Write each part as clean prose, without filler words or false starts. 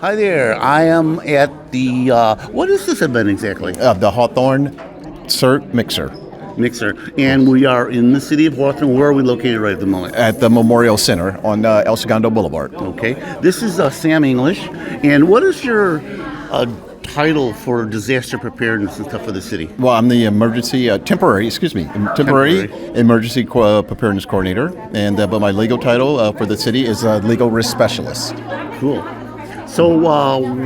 Hi there. I am at the, what is this event exactly? The Hawthorne CERT Mixer Mixer. And we are in the city of Hawthorne. Where are we located right at the moment? at the Memorial Center on El Segundo Boulevard. Okay. This is Sam English. And what is your title for disaster preparedness and stuff for the city? Well, I'm the temporary emergency preparedness coordinator, and but my legal title for the city is legal risk specialist. Cool. So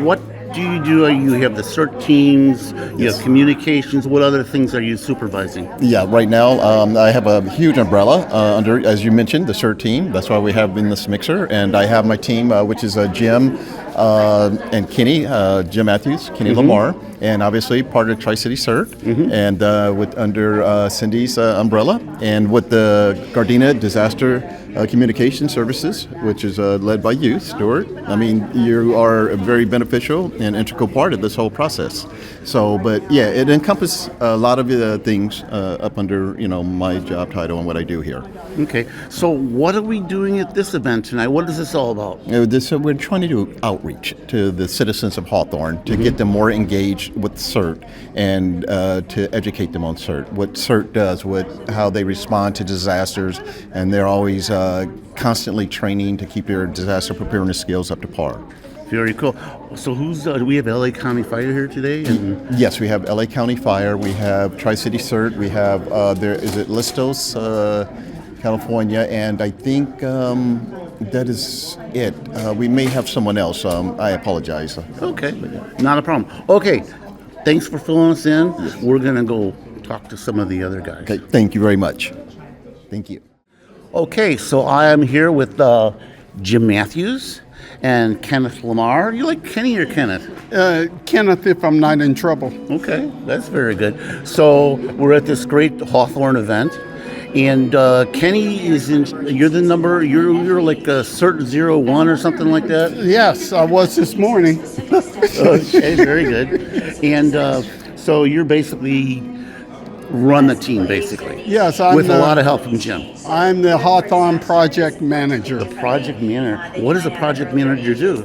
what do you do? You have the CERT teams, you Yes. have communications. What other things are you supervising? Yeah, right now I have a huge umbrella under, as you mentioned, the CERT team. That's why we have in this mixer, and I have my team, which is Jim and Kenny, Jim Matthews, Kenny Lamar, and obviously part of Tri-City CERT, and with under Cindy's umbrella, and with the Gardena Disaster Communication Services, which is led by you, Stuart. I mean, you are a very beneficial and integral part of this whole process. So, but yeah, it encompasses a lot of things up under my job title and what I do here. Okay. So what are we doing at this event tonight? What is this all about? We're trying to do outreach to the citizens of Hawthorne to get them more engaged with CERT and to educate them on CERT, what CERT does, how they respond to disasters, and they're always constantly training to keep their disaster preparedness skills up to par. Very cool. So do we have LA County Fire here today? Yes, we have LA County Fire, we have Tri-City CERT, we have Listos, California, and I think that is it. We may have someone else. I apologize. Okay, not a problem. Okay, thanks for filling us in. We're going to go talk to some of the other guys. Okay, thank you very much. Thank you. Okay, so I am here with Jim Matthews and Kenneth Lamar. You like Kenny or Kenneth? Kenneth, if I'm not in trouble. Okay, that's very good. So we're at this great Hawthorne event. And Kenny is in. You're the number. You're like a CERT 01 or something like that. Yes, I was this morning. Okay, very good. And so you're basically run the team, basically. Yes, with a lot of help from Jim. I'm the Hawthorne project manager. The project manager. What does a project manager do?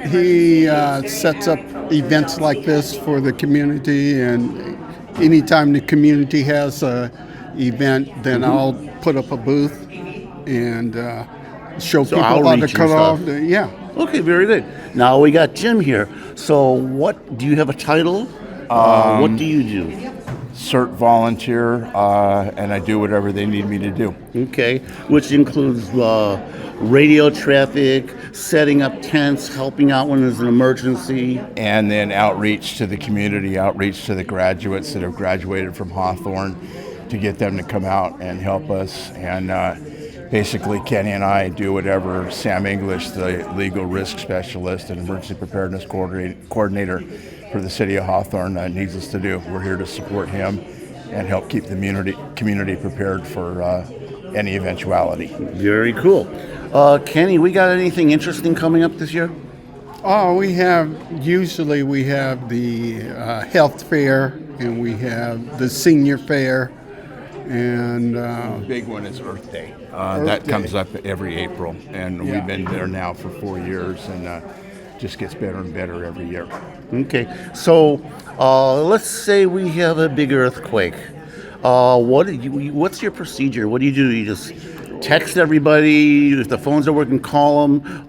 He sets up events like this for the community, and anytime the community has a event, then I'll put up a booth and show people how to outreach cut and off. stuff. Yeah. Okay, very good. Now we got Jim here. So what do you have a title? What do you do? CERT volunteer, and I do whatever they need me to do. Okay, which includes radio traffic, setting up tents, helping out when there's an emergency. And then outreach to the community, outreach to the graduates that have graduated from Hawthorne to get them to come out and help us. And basically Kenny and I do whatever Sam English, the legal risk specialist and emergency preparedness coordinator for the city of Hawthorne needs us to do. We're here to support him and help keep the community prepared for any eventuality. Very cool. Kenny, we got anything interesting coming up this year? Oh, usually we have the health fair, and we have the senior fair, and The big one is Earth Day. Earth That Day. comes up every April, and Yeah. we've been there now for 4 years, and just gets better and better every year. Okay, so let's say we have a big earthquake. What's your procedure? What do? You just text everybody? If the phones are working, call them.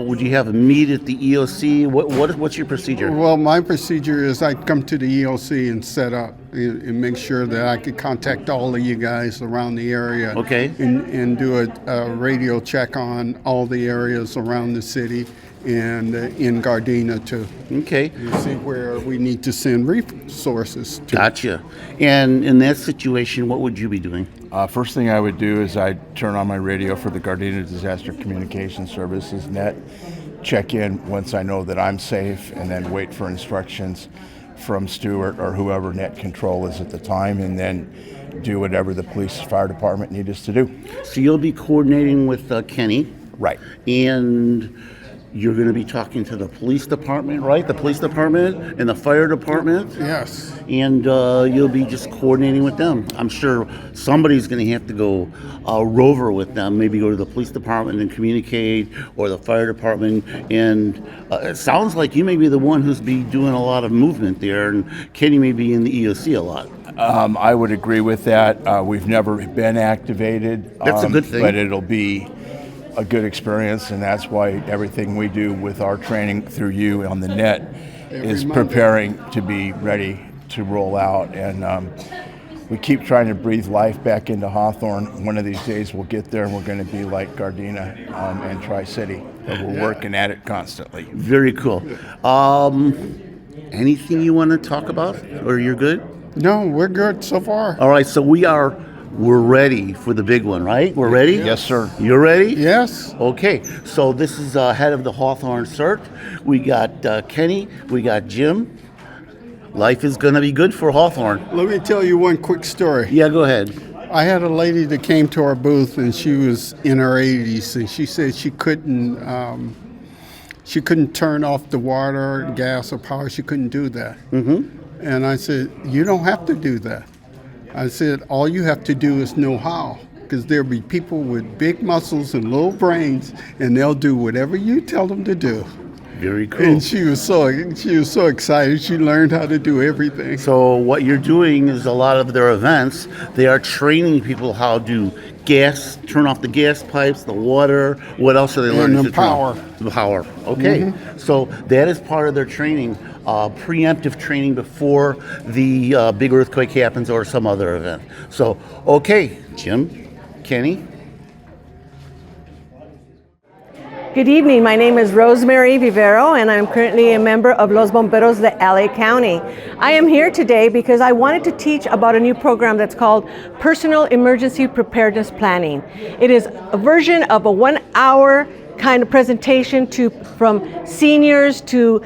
Would you have a meet at the EOC? What's your procedure? well, my procedure is I come to the EOC and set up and make sure that I could contact all of you guys around the area. Okay. And do a radio check on all the areas around the city and in Gardena too. Okay, And see where we need to send resources to. gotcha. And in that situation, what would you be doing? First thing I would do is I'd turn on my radio for the Gardena Disaster Communication Services net, check in once I know that I'm safe, and then wait for instructions from Stuart or whoever net control is at the time, and then do whatever the police fire department need us to do. So you'll be coordinating with Kenny. Right. And you're going to be talking to the police department, right? The police department and the fire department. Yes. And you'll be just coordinating with them. I'm sure somebody's going to have to go rover with them, maybe go to the police department and communicate, or the fire department. And it sounds like you may be the one who's be doing a lot of movement there, and Kenny may be in the EOC a lot. I would agree with that. We've never been activated. That's a good thing. But it'll be a good experience, and that's why everything we do with our training through you on the net is preparing to be ready to roll out. And we keep trying to breathe life back into Hawthorne. One of these days we'll get there and we're going to be like Gardena and Tri-City. We're working at it constantly. Very cool. Anything you want to talk about, or you're good? No, we're good so far. All right, so we're ready for the big one, right? We're ready? Yes, sir. You're ready? Yes. Okay, so this is head of the Hawthorne CERT. We got Kenny, we got Jim. Life is going to be good for Hawthorne. Let me tell you one quick story. Yeah, go ahead. I had a lady that came to our booth, and she was in her 80s, and she said she couldn't turn off the water, gas, or power. She couldn't do that. Mm-hmm. And I said, you don't have to do that. I said, all you have to do is know how, because there'll be people with big muscles and little brains, and they'll do whatever you tell them to do. Very cool. And she was so excited. She learned how to do everything. So what you're doing is a lot of their events, they are training people how to turn off the gas pipes, the water. What else are they learning? And the power. The power. Okay. Mm-hmm. So that is part of their training, preemptive training before the big earthquake happens or some other event. So, okay, Jim, Kenny. Good evening. My name is Rosemary Vivero, and I'm currently a member of Los Bomberos de LA County. I am here today because I wanted to teach about a new program that's called Personal Emergency Preparedness Planning. It is a version of a 1-hour kind of presentation from seniors to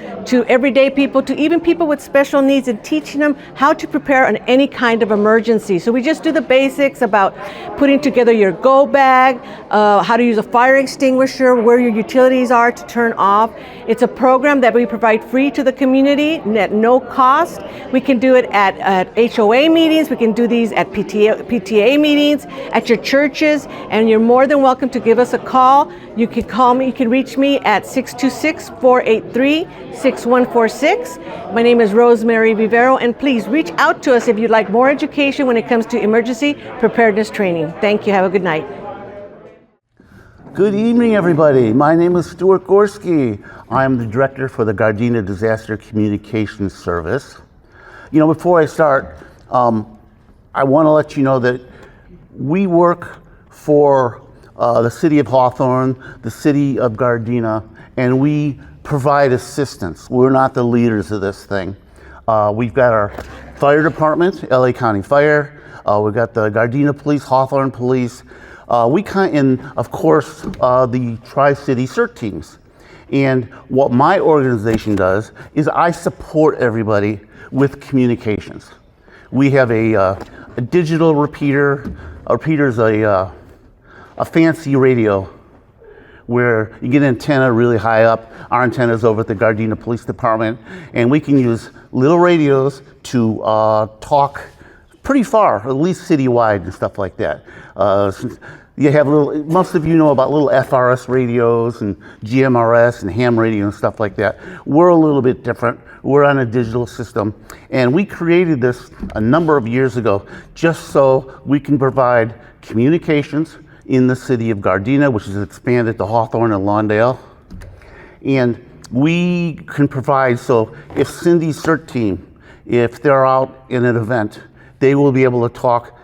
everyday people, to even people with special needs, and teaching them how to prepare on any kind of emergency. So we just do the basics about putting together your go bag, how to use a fire extinguisher, where your utilities are to turn off. It's a program that we provide free to the community at no cost. We can do it at HOA meetings, we can do these at PTA meetings, at your churches, and you're more than welcome to give us a call. You can call me, you can reach me at 626-483-6146. My name is Rosemary Vivero, and please reach out to us if you'd like more education when it comes to emergency preparedness training. Thank you. Have a good night. Good evening, everybody. My name is Stuart Gorsky. I'm the director for the Gardena Disaster Communications Service. You know, before I start, I want to let you know that we work for the city of Hawthorne, the city of Gardena, and we provide assistance. We're not the leaders of this thing. We've got our fire department, LA County Fire. We've got the Gardena Police, Hawthorne Police. And of course, the Tri-City CERT teams. And what my organization does is I support everybody with communications. We have a digital repeater. A repeater is a fancy radio where you get an antenna really high up. Our antenna is over at the Gardena Police Department, and we can use little radios to talk pretty far, at least citywide and stuff like that. You have most of you know about little FRS radios and GMRS and ham radio and stuff like that. We're a little bit different. We're on a digital system, and we created this a number of years ago just so we can provide communications in the city of Gardena, which is expanded to Hawthorne and Lawndale. And we can provide, so if Cindy's CERT team, if they're out in an event, they will be able to talk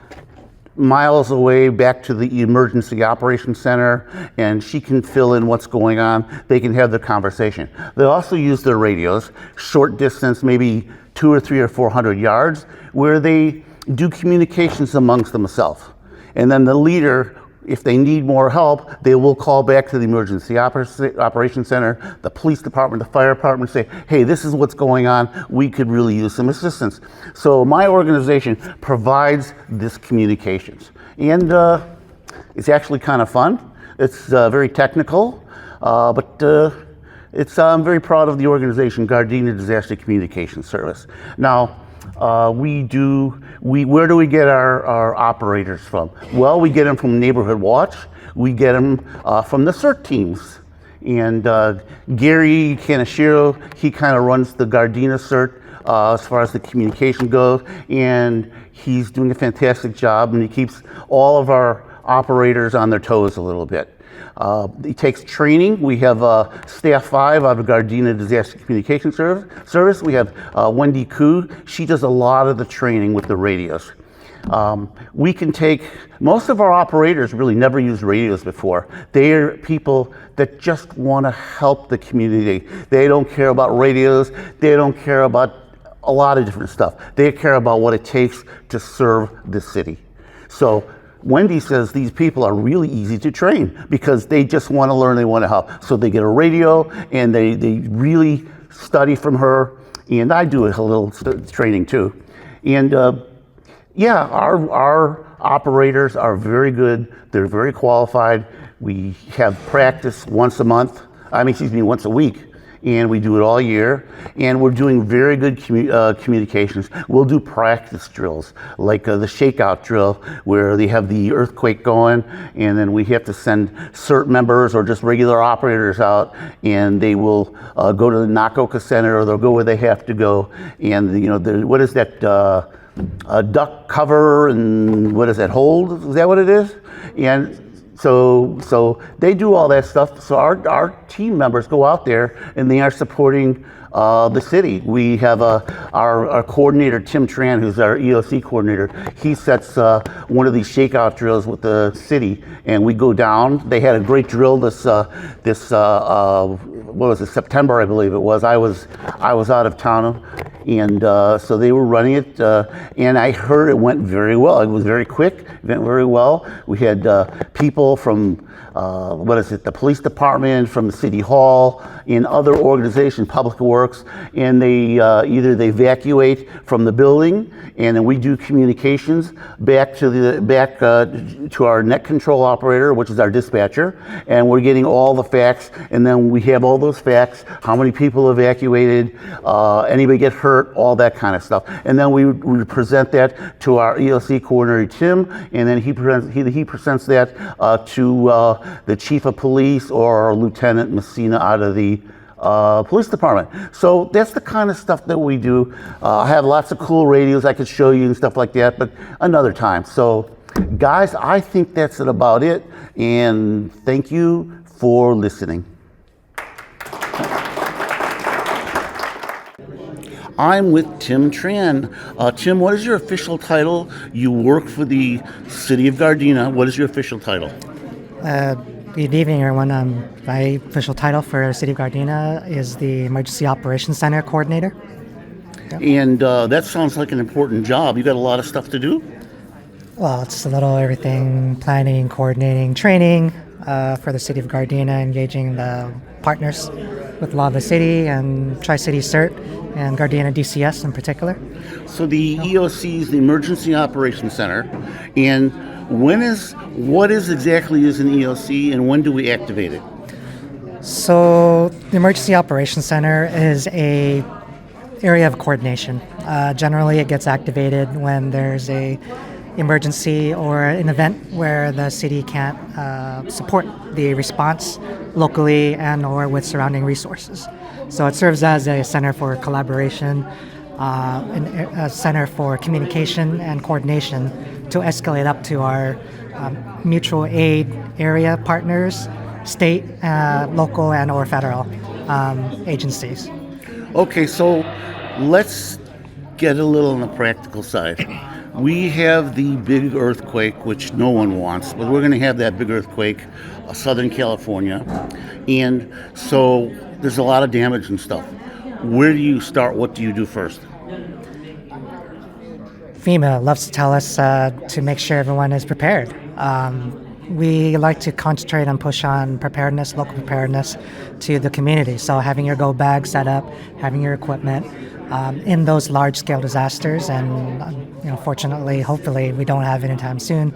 miles away back to the emergency operations center, and she can fill in what's going on. They can have the conversation. They also use their radios, short distance, maybe 200 or 300 or 400 yards, where they do communications amongst themselves. And then the leader, if they need more help, they will call back to the emergency operations center, the police department, the fire department, say, hey, this is what's going on. We could really use some assistance. So my organization provides this communications. And it's actually kind of fun. It's very technical, but I'm very proud of the organization, Gardena Disaster Communication Service. Now, where do we get our operators from? Well, we get them from Neighborhood Watch. We get them from the CERT teams. And Gary Kanashiro, he kind of runs the Gardena CERT as far as the communication goes, and he's doing a fantastic job, and he keeps all of our operators on their toes a little bit. He takes training. We have staff 5 out of Gardena Disaster Communication Service. We have Wendy Koo. She does a lot of the training with the radios. We can take, most of our operators really never used radios before. They're people that just want to help the community. They don't care about radios. They don't care about a lot of different stuff. They care about what it takes to serve the city. So Wendy says these people are really easy to train because they just want to learn, they want to help. So they get a radio and they really study from her, and I do a little training too. And yeah, our operators are very good. They're very qualified. We have practice once a week. And we do it all year, and we're doing very good communications. We'll do practice drills, like the shakeout drill, where they have the earthquake going, and then we have to send CERT members or just regular operators out, and they will go to the Nakoka Center, or they'll go where they have to go, and what is that, duck cover, and what is that, hold? Is that what it is? And so they do all that stuff. So our team members go out there and they are supporting the city. We have our coordinator, Tim Tran, who's our EOC coordinator. He sets one of these shakeout drills with the city, and we go down. They had a great drill this what was it, September, I believe it was. I was out of town, and so they were running it, and I heard it went very well. It was very quick, it went very well. We had people from the police department, from the city hall, and other organizations, Public Works, and they either they evacuate from the building, and then we do communications back to our net control operator, which is our dispatcher, and we're getting all the facts, and then we have all those facts, how many people evacuated, anybody get hurt, all that kind of stuff, and then we present that to our ELC coordinator, Tim, and then he presents that to the chief of police or Lieutenant Messina out of the police department. So that's the kind of stuff that we do. I have lots of cool radios I could show you and stuff like that, but another time. So guys, I think that's about it, and thank you for listening. I'm with Tim Tran. Tim, what is your official title? You work for the City of Gardena. What is your official title? Good evening, everyone. My official title for City of Gardena is the Emergency Operations Center Coordinator. Yep. And that sounds like an important job. You got a lot of stuff to do? Well, it's a little everything, planning, coordinating, training for the City of Gardena, engaging the partners with Law of the City and Tri-City CERT and Gardena DCS in particular. So the EOC is the Emergency Operations Center, and what exactly is an EOC, and when do we activate it? So the Emergency Operations Center is a area of coordination. Generally, it gets activated when there's a emergency or an event where the city can't support the response locally and or with surrounding resources. So it serves as a center for collaboration, a center for communication and coordination to escalate up to our mutual aid area partners, state, local, and or federal agencies. Okay, so let's get a little on the practical side. We have the big earthquake, which no one wants, but we're going to have that big earthquake, Southern California, and so there's a lot of damage and stuff. Where do you start? What do you do first? FEMA loves to tell us to make sure everyone is prepared. We like to concentrate and push on preparedness, local preparedness to the community. So having your go bag set up, having your equipment in those large-scale disasters, and fortunately, hopefully, we don't have it anytime soon.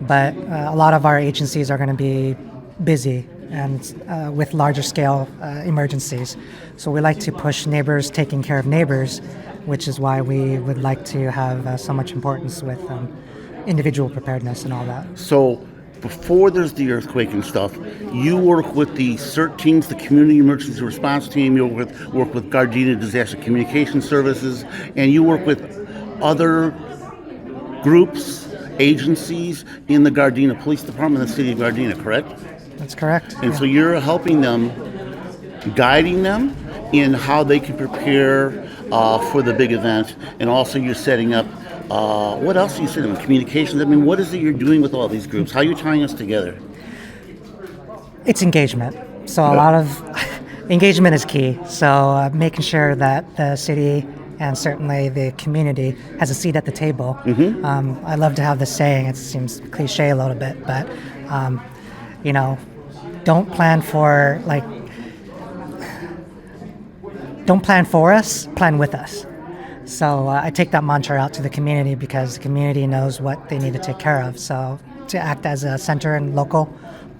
But a lot of our agencies are going to be busy and with larger scale emergencies. So we like to push neighbors taking care of neighbors, which is why we would like to have so much importance with individual preparedness and all that. So before there's the earthquake and stuff, you work with the CERT teams, the Community Emergency Response Team, you work with Gardena Disaster Communication Services, and you work with other groups, agencies in the Gardena Police Department, the city of Gardena, correct? That's correct. And so you're helping them, guiding them in how they can prepare for the big event, and also you're setting up, what else are you setting up? Communications? I mean, what is it you're doing with all these groups? How are you tying us together? It's engagement. So a lot of engagement is key. So making sure that the city and certainly the community has a seat at the table. I love to have this saying, it seems cliche a little bit, but don't plan for us, plan with us. So I take that mantra out to the community because the community knows what they need to take care of. So to act as a center and local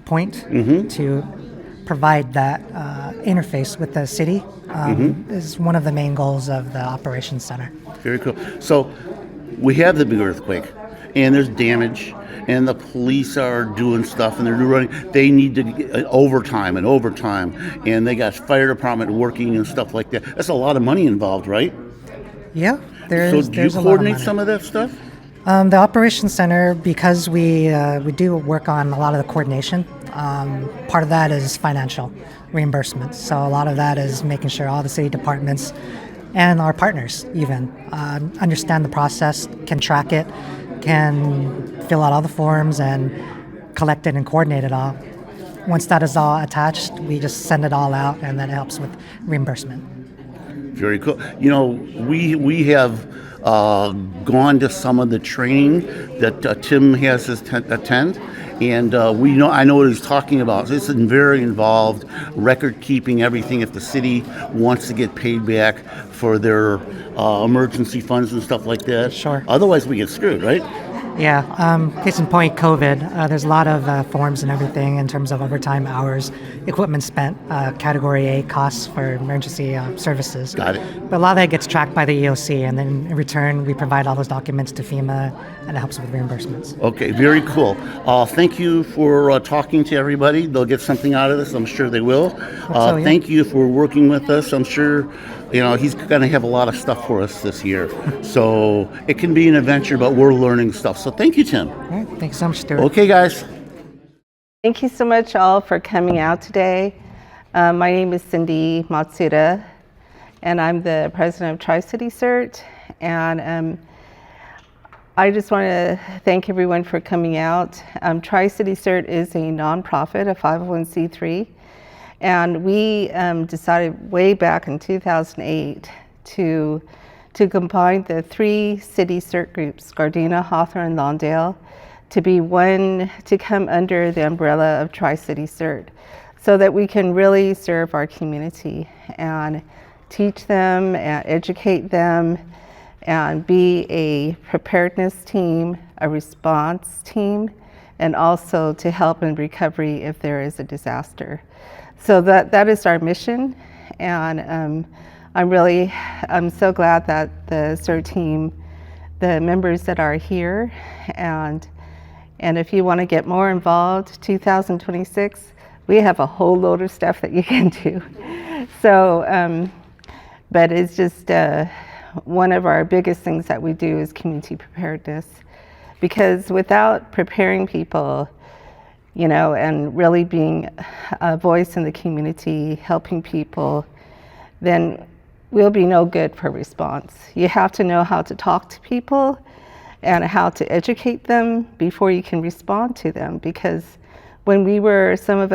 point to provide that interface with the city is one of the main goals of the operations center. Very cool. So we have the big earthquake, and there's damage, and the police are doing stuff, and they're running. They need to get overtime, and they got fire department working and stuff like that. That's a lot of money involved, right? Yeah, So there's do you a lot of coordinate money. some of that stuff? The operations center, because we do work on a lot of the coordination. Part of that is financial reimbursements. So a lot of that is making sure all the city departments and our partners even understand the process, can track it, can fill out all the forms and collect it and coordinate it all. Once that is all attached, we just send it all out, and then it helps with reimbursement. Very cool. You know, we have gone to some of the training that Tim has us attend, and I know what he's talking about. It's very involved, record keeping, everything. If the city wants to get paid back for their emergency funds and stuff like that, Sure. Otherwise, we get screwed, right? Yeah, case in point, COVID. There's a lot of forms and everything in terms of overtime hours, equipment spent, Category A costs for emergency services. Got it. But a lot of that gets tracked by the EOC, and then in return, we provide all those documents to FEMA, and it helps with reimbursements. Okay, very cool. Thank you for talking to everybody. They'll get something out of this. I'm sure they will. So, yeah. Thank you for working with us. I'm sure he's going to have a lot of stuff for us this year. So it can be an adventure, but we're learning stuff. So thank you, Tim. All right, thanks so much, Stuart. Okay, guys. Thank you so much all for coming out today. My name is Cindy Matsuda, and I'm the president of Tri-City CERT. And I just want to thank everyone for coming out. Tri-City CERT is a nonprofit, a 501c3. And we decided way back in 2008 to combine the 3 city CERT groups, Gardena, Hawthorne, and Lawndale, to be one, to come under the umbrella of Tri-City CERT, so that we can really serve our community and teach them and educate them and be a preparedness team, a response team, and also to help in recovery if there is a disaster. So that is our mission, and I'm so glad that the CERT team, the members that are here, and if you want to get more involved, 2026, we have a whole load of stuff that you can do. So, but it's just one of our biggest things that we do is community preparedness, because without preparing people, and really being a voice in the community, helping people, then we'll be no good for response. You have to know how to talk to people and how to educate them before you can respond to them. Because when we were responded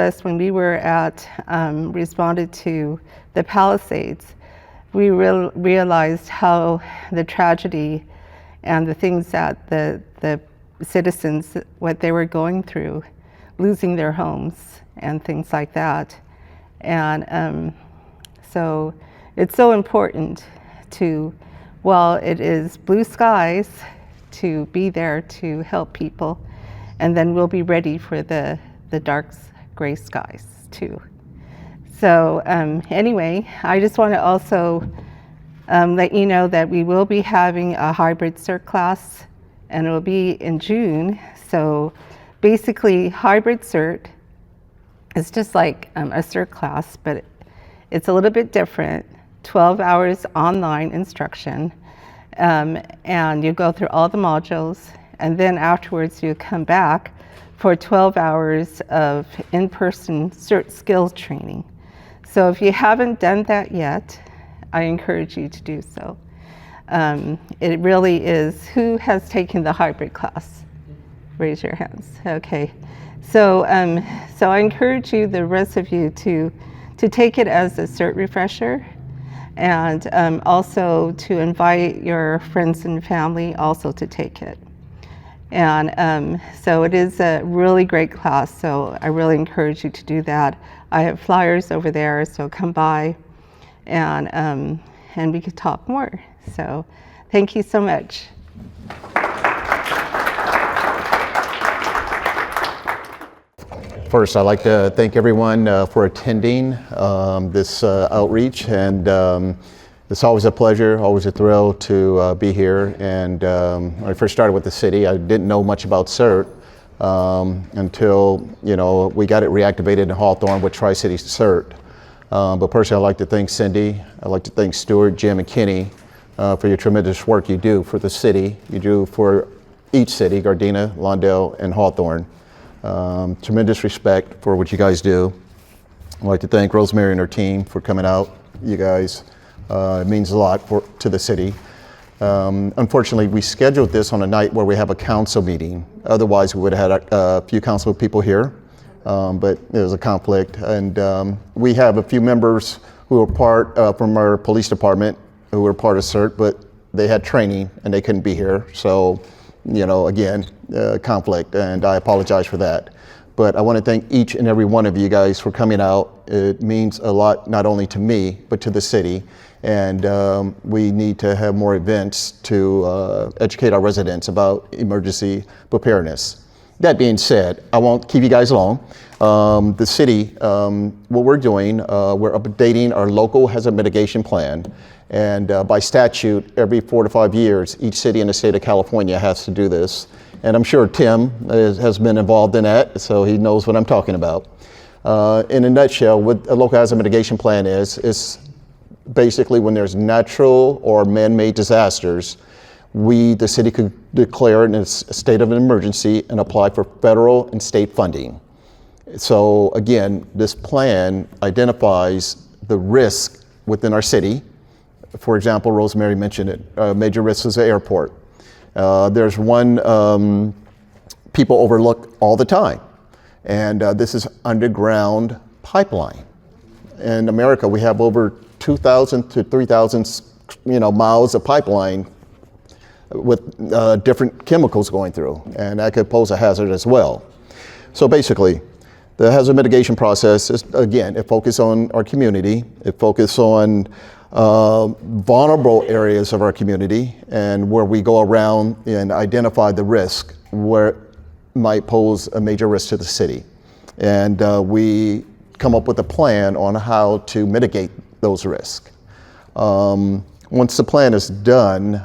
to the Palisades, we realized how the tragedy and the things that the citizens, what they were going through, losing their homes and things like that. And so it's so important to, while it is blue skies, to be there to help people, and then we'll be ready for the dark gray skies too. So anyway, I just want to also let you know that we will be having a hybrid CERT class, and it will be in June. So basically, hybrid CERT is just like a CERT class, but it's a little bit different. 12 hours online instruction, and you go through all the modules, and then afterwards you come back for 12 hours of in-person CERT skills training. So if you haven't done that yet, I encourage you to do so. It really is, who has taken the hybrid class? Raise your hands. Okay. So, so I encourage you, the rest of you, to take it as a CERT refresher, and also to invite your friends and family also to take it. And so it is a really great class, so I really encourage you to do that. I have flyers over there, so come by and we could talk more. So thank you so much. First, I'd like to thank everyone for attending this outreach, and it's always a pleasure, always a thrill to be here. And when I first started with the city, I didn't know much about CERT until we got it reactivated in Hawthorne with Tri-City CERT. But personally, I'd like to thank Cindy, I'd like to thank Stuart, Jim, and Kenny for your tremendous work you do for the city, you do for each city, Gardena, Lawndale, and Hawthorne. Tremendous respect for what you guys do. I'd like to thank Rosemary and her team for coming out. You guys, it means a lot to the city. Unfortunately, we scheduled this on a night where we have a council meeting. Otherwise, we would have had a few council people here, but there was a conflict. And we have a few members who are part from our police department who were part of CERT, but they had training and they couldn't be here. So, again, conflict, and I apologize for that. But I want to thank each and every one of you guys for coming out. It means a lot, not only to me, but to the city. And we need to have more events to educate our residents about emergency preparedness. That being said, I won't keep you guys long. The city, what we're doing, we're updating our local hazard mitigation plan. And by statute, every 4 to 5 years, each city in the state of California has to do this. And I'm sure Tim has been involved in that, so he knows what I'm talking about. In a nutshell, what a local hazard mitigation plan is basically when there's natural or man-made disasters, the city could declare it in a state of an emergency and apply for federal and state funding. So again, this plan identifies the risk within our city. For example, Rosemary mentioned it, major risks is the airport. There's one people overlook all the time, and this is underground pipeline. In America, we have over 2,000 to 3,000 miles of pipeline with different chemicals going through, and that could pose a hazard as well. So basically, the hazard mitigation process is, again, it focuses on our community, it focuses on vulnerable areas of our community, and where we go around and identify the risk where it might pose a major risk to the city. And we come up with a plan on how to mitigate those risks. Once the plan is done,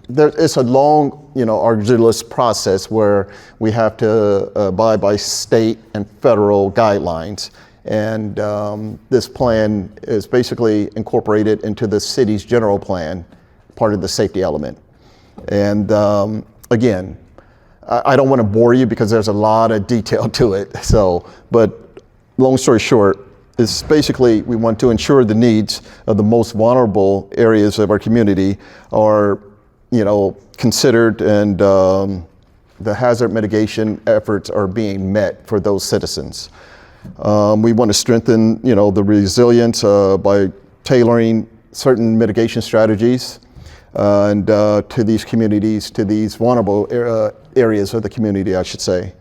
it's a long, arduous process where we have to abide by state and federal guidelines. And this plan is basically incorporated into the city's general plan, part of the safety element. And again, I don't want to bore you because there's a lot of detail to it. But long story short, it's basically we want to ensure the needs of the most vulnerable areas of our community are, considered, and the hazard mitigation efforts are being met for those citizens. We want to strengthen, the resilience by tailoring certain mitigation strategies and to these communities, to these vulnerable areas of the community, I should say.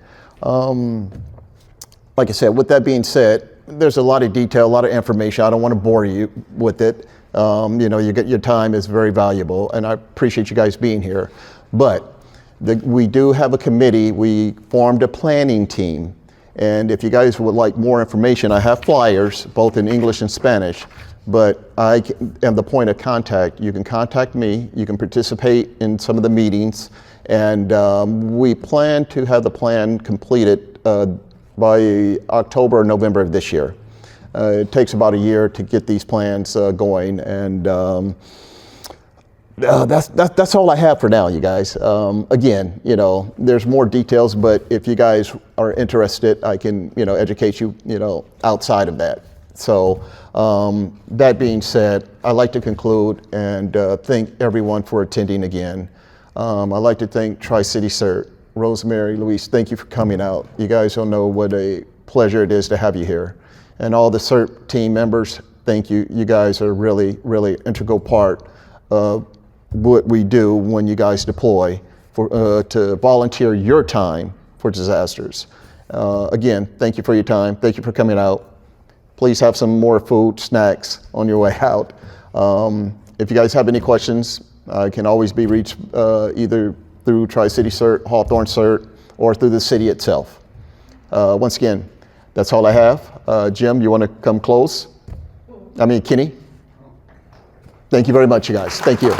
Like I said, with that being said, there's a lot of detail, a lot of information. I don't want to bore you with it. Your time is very valuable, and I appreciate you guys being here. But we do have a committee. We formed a planning team, And if you guys would like more information, I have flyers, both in English and Spanish, but I am the point of contact. You can contact me, you can participate in some of the meetings, and we plan to have the plan completed by October or November of this year. It takes about a year to get these plans going, and that's all I have for now, you guys. Again, you know, there's more details, but if you guys are interested, I can, you know, educate you, you know, outside of that. So that being said, I'd like to conclude and thank everyone for attending again. I'd like to thank Tri-City CERT. Rosemary, Luis, thank you for coming out. You guys don't know what a pleasure it is to have you here. And all the CERT team members, thank you. You guys are really, really integral part of what we do when you guys deploy to volunteer your time for disasters. Again, thank you for your time. Thank you for coming out. Please have some more food, snacks on your way out. If you guys have any questions, I can always be reached either through Tri-City CERT, Hawthorne CERT, or through the city itself. Once again, that's all I have. Jim, you want to come close? I mean, Kenny? Thank you very much, you guys. Thank you.